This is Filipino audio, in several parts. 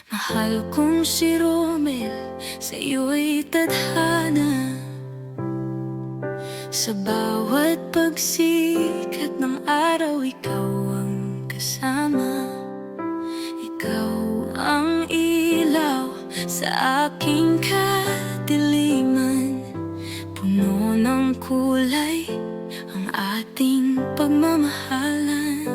Mahal kong si Rommel, sa'yo'y tadhana. Sa bawat pagsikat ng araw, ikaw ang kasama. Ikaw ang ilaw sa aking kadiliman. Puno ng kulay ang ating pagmamahalan.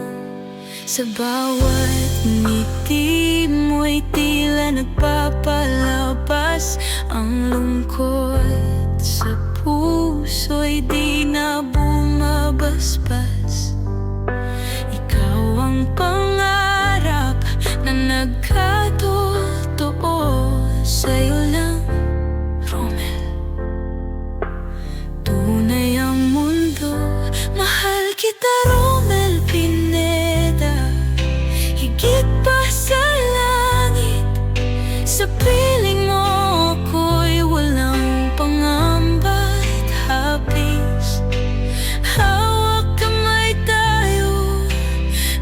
Sa bawat ngiti mo'y tila nagpapalabas ang lungkot. Sa puso'y di na bumabasbas. Ikaw ang pangarap na nagkatotoo. Sa'yo lang, Rommel. Tunay ang mundo, mahal kita, Rommel Pineda. Higit pa sa langit, sa piling mo ako'y walang pangamba't hapis. Hawak-kamay tayo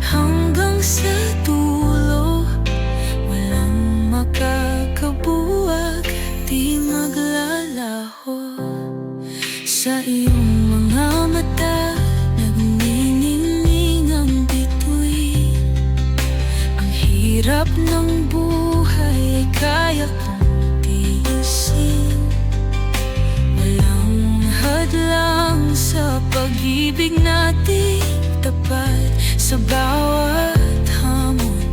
hanggang sa dulo. Walang makakabuwag, di maglalaho. Sa iyong mga mata nagniningning ang bituin. Ang hirap ng buhay ay kaya kong tiisin. Walang hadlang sa pag-ibig nating tapat. Sa bawat hamon,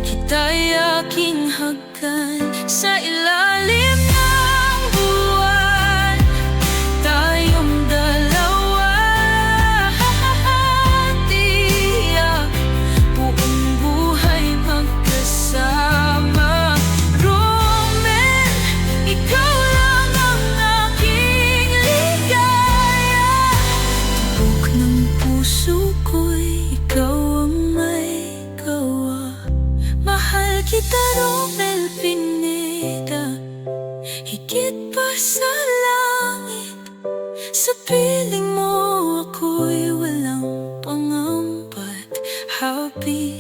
kita'y aking hagkan. Sa ilalim ng buwan, tayong dalawa. Tiyak, buong buhay magkasama. Rommel, ikaw lang ang aking ligaya. Tibok ng puso ko'y ikaw ang may gawa. Mahal kita, Rommel Pineda. Higit pa sa langit, sa piling mo ako'y walang pangamba't hapis.